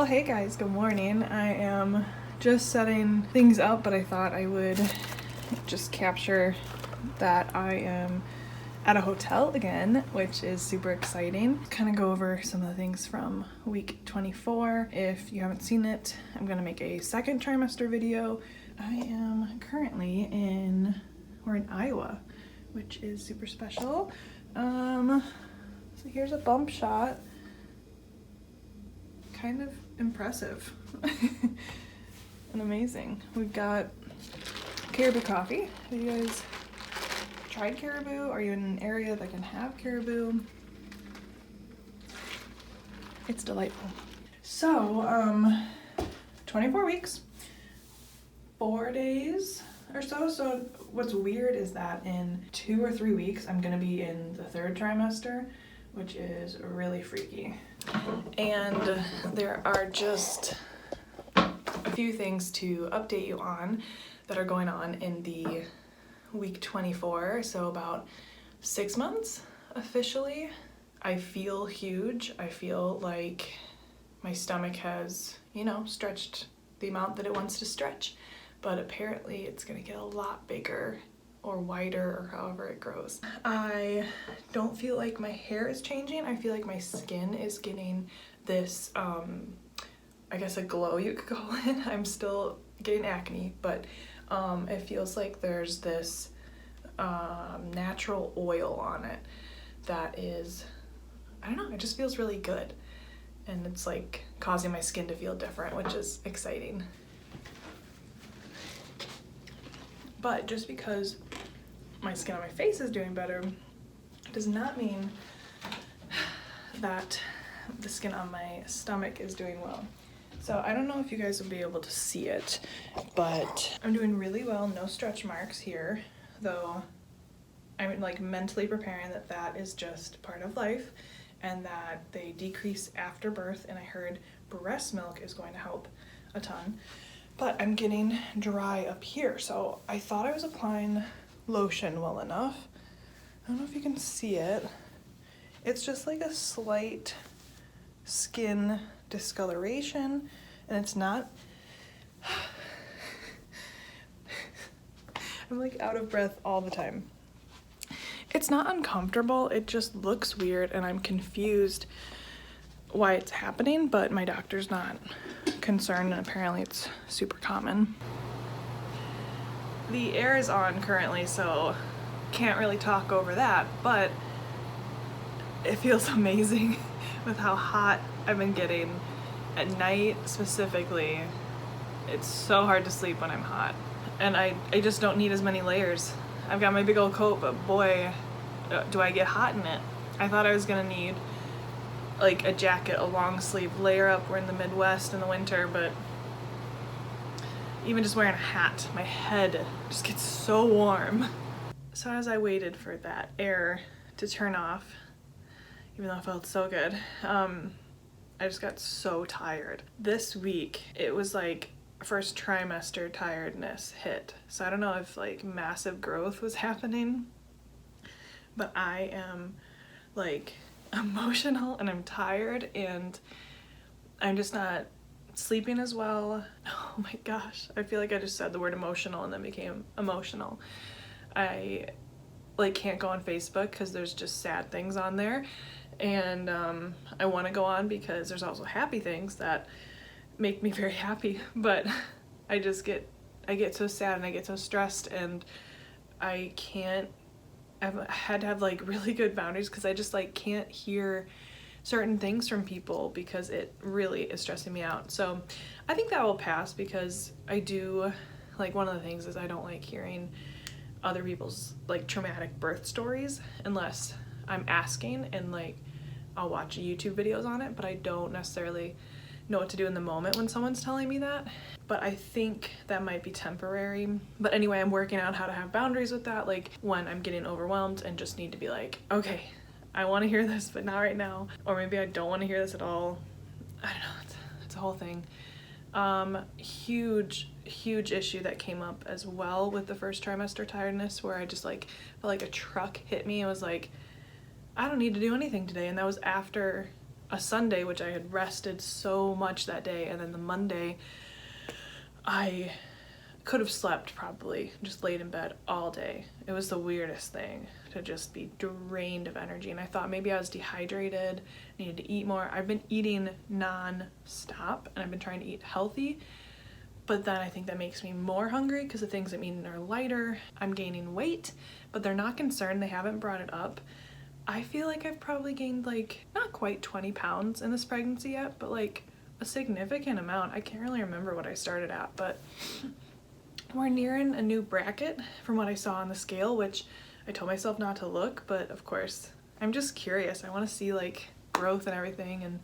Well, hey guys, good morning. I am just setting things up, but I thought I would just capture that I am at a hotel again, which is super exciting. Kind of go over some of the things from week 24. If you haven't seen it, I'm gonna make a second trimester video. I am currently we're in Iowa, which is super special. So here's a bump shot. Kind of impressive and amazing. We've got caribou coffee. Have you guys tried caribou? Are you in an area that can have caribou? It's delightful. So 24 weeks, 4 days or so. So what's weird is that in 2 or 3 weeks I'm gonna be in the 3rd trimester, which is really freaky. And there are just a few things to update you on that are going on in the week 24, so about 6 months officially. I feel huge. I feel like my stomach has, stretched the amount that it wants to stretch, but apparently it's gonna get a lot bigger or wider or however it grows. I don't feel like my hair is changing. I feel like my skin is getting this, I guess a glow you could call it. I'm still getting acne, but it feels like there's this natural oil on it that is, I don't know, it just feels really good. And it's like causing my skin to feel different, which is exciting. But just because my skin on my face is doing better does not mean that the skin on my stomach is doing well. So I don't know if you guys will be able to see it, but I'm doing really well. No stretch marks here, though I'm like mentally preparing that that is just part of life and that they decrease after birth, and I heard breast milk is going to help a ton. But I'm getting dry up here, so I thought I was applying lotion well enough. I don't know if you can see it. It's just like a slight skin discoloration, and it's not I'm like out of breath all the time. It's not uncomfortable, it just looks weird, and I'm confused why it's happening, but my doctor's not concerned, and apparently it's super common. The air is on currently, so can't really talk over that, but it feels amazing with how hot I've been getting at night specifically. It's so hard to sleep when I'm hot, and I just don't need as many layers. I've got my big old coat, but boy, do I get hot in it. I thought I was gonna need like a jacket, a long sleeve layer up. We're in the Midwest in the winter, but even just wearing a hat, my head just gets so warm. So as I waited for that air to turn off, even though it felt so good, I just got so tired. This week, it was like first trimester tiredness hit. So I don't know if like massive growth was happening, but I am like emotional and I'm tired and I'm just not sleeping as well. Oh my gosh, I feel like I just said the word emotional and then became emotional. I like can't go on Facebook because there's just sad things on there, and I want to go on because there's also happy things that make me very happy, but I get so sad and I get so stressed, and I've had to have like really good boundaries because I just like can't hear certain things from people because it really is stressing me out. So I think that will pass because I do, like, one of the things is I don't like hearing other people's like traumatic birth stories unless I'm asking, and like I'll watch YouTube videos on it, but I don't necessarily know what to do in the moment when someone's telling me that. But I think that might be temporary. But anyway, I'm working out how to have boundaries with that, like when I'm getting overwhelmed and just need to be like, okay, I want to hear this, but not right now. Or maybe I don't want to hear this at all. I don't know, it's a whole thing. Huge issue that came up as well with the first trimester tiredness, where I just like felt like a truck hit me and was like, I don't need to do anything today. And that was after a Sunday, which I had rested so much that day, and then the Monday I could have slept probably, just laid in bed all day. It was the weirdest thing to just be drained of energy, and I thought maybe I was dehydrated, needed to eat more. I've been eating non-stop and I've been trying to eat healthy, but then I think that makes me more hungry because the things I'm eating are lighter. I'm gaining weight, but they're not concerned. They haven't brought it up. I feel like I've probably gained like not quite 20 pounds in this pregnancy yet, but like a significant amount. I can't really remember what I started at, but we're nearing a new bracket from what I saw on the scale, which I told myself not to look, but of course I'm just curious. I want to see like growth and everything, and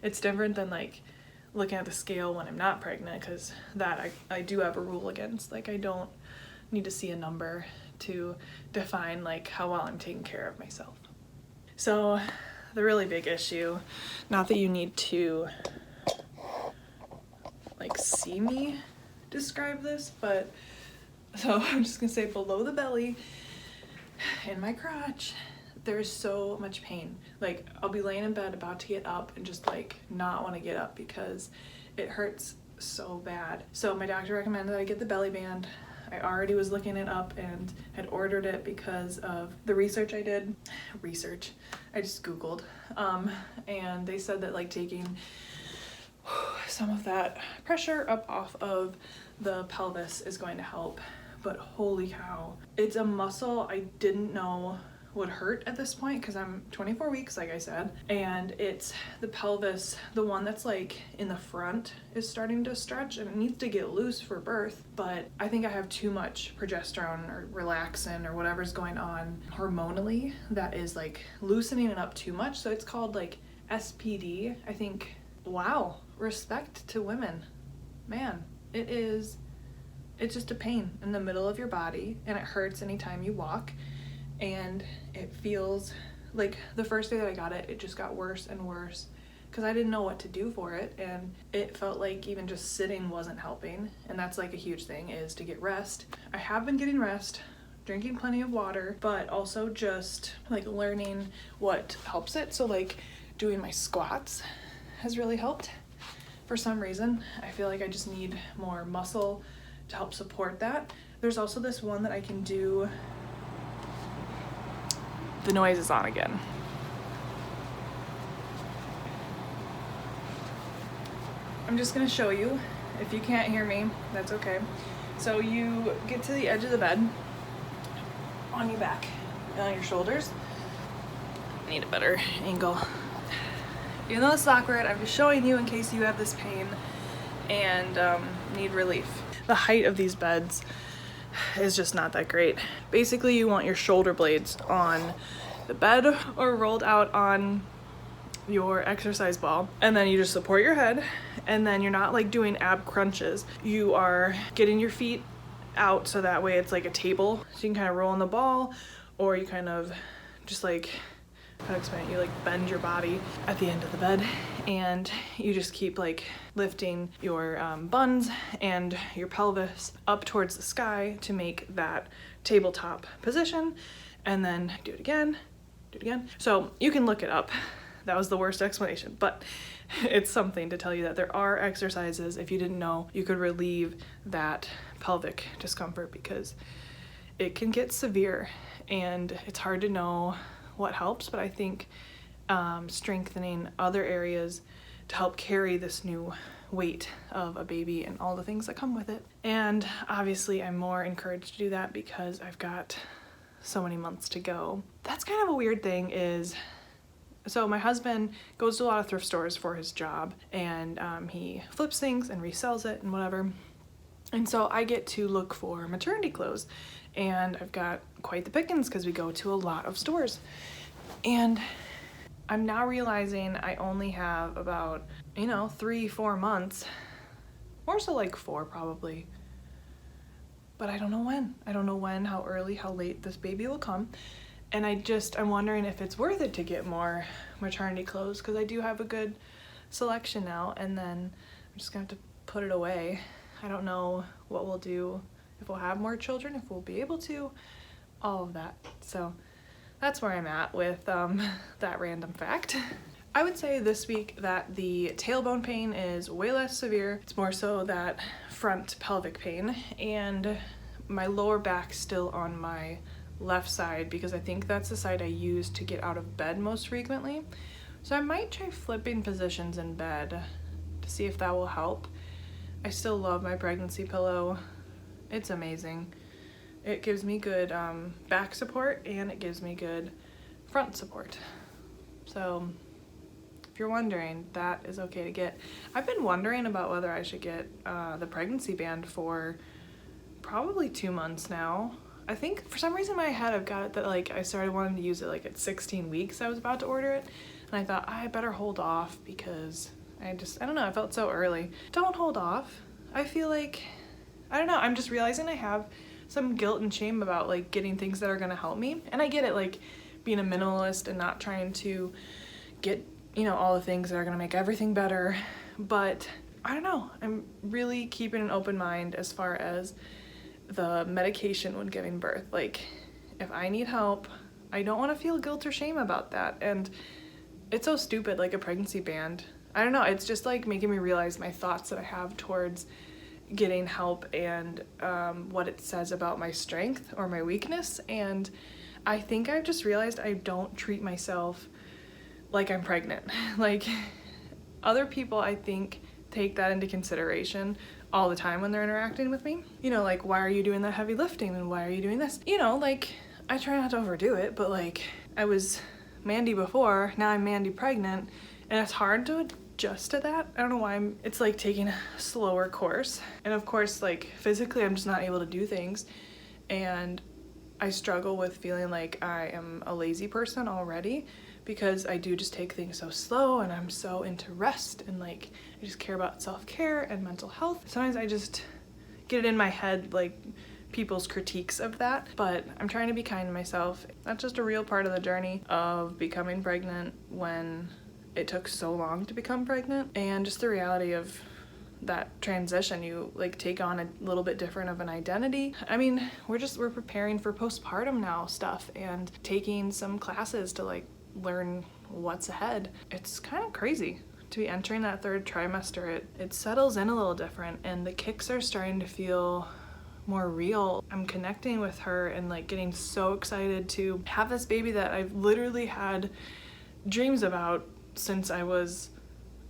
it's different than like looking at the scale when I'm not pregnant, because that I do have a rule against. Like I don't need to see a number to define like how well I'm taking care of myself. So the really big issue, not that you need to like see me describe this, but so I'm just gonna say below the belly in my crotch there's so much pain. Like I'll be laying in bed about to get up and just like not want to get up because it hurts so bad. So my doctor recommended I get the belly band. I already was looking it up and had ordered it because of the research I did. I just Googled, and they said that like taking some of that pressure up off of the pelvis is going to help. But holy cow, it's a muscle I didn't know would hurt at this point because I'm 24 weeks, like I said, and it's the pelvis, the one that's like in the front is starting to stretch and it needs to get loose for birth. But I think I have too much progesterone or relaxin or whatever's going on hormonally that is like loosening it up too much. So it's called like SPD, I think. Wow, respect to women. Man, it's just a pain in the middle of your body, and it hurts anytime you walk, and it feels like the first day that I got it, it just got worse and worse because I didn't know what to do for it, and it felt like even just sitting wasn't helping. And that's like a huge thing, is to get rest. I have been getting rest, drinking plenty of water, but also just like learning what helps it. So like doing my squats has really helped. For some reason, I feel like I just need more muscle to help support that. There's also this one that I can do. The noise is on again. I'm just gonna show you. If you can't hear me, that's okay. So you get to the edge of the bed, on your back and on your shoulders. Need a better angle. Even though it's awkward, I'm just showing you in case you have this pain and need relief. The height of these beds is just not that great. Basically, you want your shoulder blades on the bed or rolled out on your exercise ball, and then you just support your head, and then you're not like doing ab crunches. You are getting your feet out so that way it's like a table, so you can kind of roll on the ball, or you kind of just like, how to explain it, you like bend your body at the end of the bed, and you just keep like lifting your buns and your pelvis up towards the sky to make that tabletop position, and then do it again. So you can look it up. That was the worst explanation, but it's something to tell you that there are exercises, if you didn't know, you could relieve that pelvic discomfort, because it can get severe and it's hard to know what helps. But I think strengthening other areas to help carry this new weight of a baby and all the things that come with it. And obviously I'm more encouraged to do that because I've got so many months to go. That's kind of a weird thing, is so my husband goes to a lot of thrift stores for his job, and he flips things and resells it and whatever. And so I get to look for maternity clothes, and I've got quite the pickings because we go to a lot of stores. And I'm now realizing I only have about, 3-4 months, more so like 4 probably. But I don't know when, how early, how late this baby will come. And I'm wondering if it's worth it to get more maternity clothes, because I do have a good selection now, and then I'm just gonna have to put it away. I don't know what we'll do, if we'll have more children, if we'll be able to, all of that. So that's where I'm at with that random fact. I would say this week that the tailbone pain is way less severe. It's more so that front pelvic pain, and my lower back still on my left side because I think that's the side I use to get out of bed most frequently. So I might try flipping positions in bed to see if that will help. I still love my pregnancy pillow. It's amazing. It gives me good back support and it gives me good front support. So if you're wondering, that is okay to get. I've been wondering about whether I should get the pregnancy band for probably 2 months now. I think for some reason in my head I've got it that like I started wanting to use it like at 16 weeks I was about to order it, and I thought I better hold off because I don't know, I felt so early. Don't hold off. I feel like, I don't know, I'm just realizing I have some guilt and shame about like getting things that are gonna help me. And I get it, like being a minimalist and not trying to get, you know, all the things that are gonna make everything better, but I don't know, I'm really keeping an open mind as far as the medication when giving birth. Like if I need help, I don't want to feel guilt or shame about that. And it's so stupid, like a pregnancy band. I don't know, it's just like making me realize my thoughts that I have towards getting help and what it says about my strength or my weakness. And I think I've just realized I don't treat myself like I'm pregnant. Like other people, I think, take that into consideration all the time when they're interacting with me. You know, like, why are you doing that heavy lifting and why are you doing this? You know, like, I try not to overdo it, but like, I was Mandy before, now I'm Mandy pregnant, and it's hard to adjust to that. I don't know why it's like taking a slower course. And of course, like, physically I'm just not able to do things, and I struggle with feeling like I am a lazy person already because I do just take things so slow and I'm so into rest and like I just care about self-care and mental health. Sometimes I just get it in my head, like people's critiques of that, but I'm trying to be kind to myself. That's just a real part of the journey of becoming pregnant when it took so long to become pregnant, and just the reality of that transition. You like take on a little bit different of an identity. I mean, we're preparing for postpartum now stuff and taking some classes to like learn what's ahead. It's kind of crazy to be entering that 3rd trimester. It settles in a little different and the kicks are starting to feel more real. I'm connecting with her and like getting so excited to have this baby that I've literally had dreams about since I was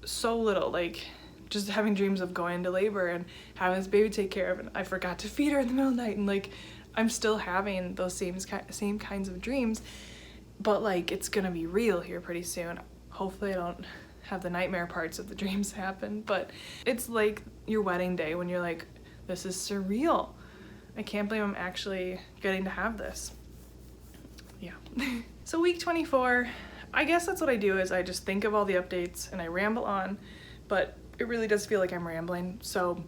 so little. Like just having dreams of going into labor and having this baby take care of, and I forgot to feed her in the middle of the night, and like I'm still having those same kinds of dreams, but like it's gonna be real here pretty soon. Hopefully I don't have the nightmare parts of the dreams happen, but it's like your wedding day when you're like, this is surreal. I can't believe I'm actually getting to have this. Yeah. So week 24, I guess that's what I do, is I just think of all the updates and I ramble on, but it really does feel like I'm rambling. So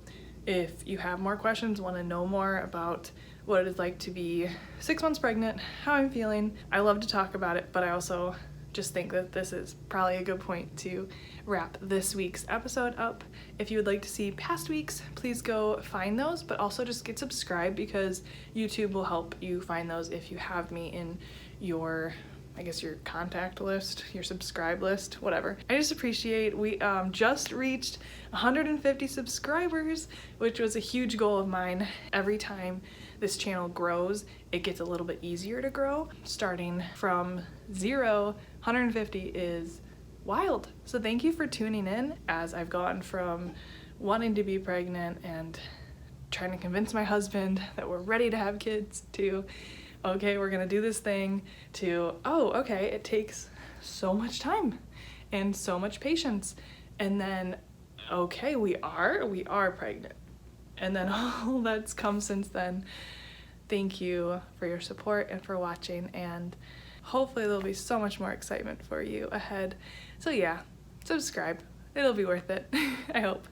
if you have more questions, want to know more about what it is like to be 6 months pregnant, how I'm feeling, I love to talk about it, but I also just think that this is probably a good point to wrap this week's episode up. If you would like to see past weeks, please go find those, but also just get subscribed because YouTube will help you find those if you have me in your, I guess, your contact list, your subscribe list, whatever. I just appreciate, we just reached 150 subscribers, which was a huge goal of mine. Every time this channel grows, it gets a little bit easier to grow. Starting from 0, 150 is wild. So thank you for tuning in as I've gone from wanting to be pregnant and trying to convince my husband that we're ready to have kids to, okay, we're gonna do this thing, to, oh, okay, it takes so much time and so much patience. And then, okay, we are pregnant. And then all that's come since then. Thank you for your support and for watching, and hopefully there'll be so much more excitement for you ahead. So yeah, subscribe. It'll be worth it. I hope.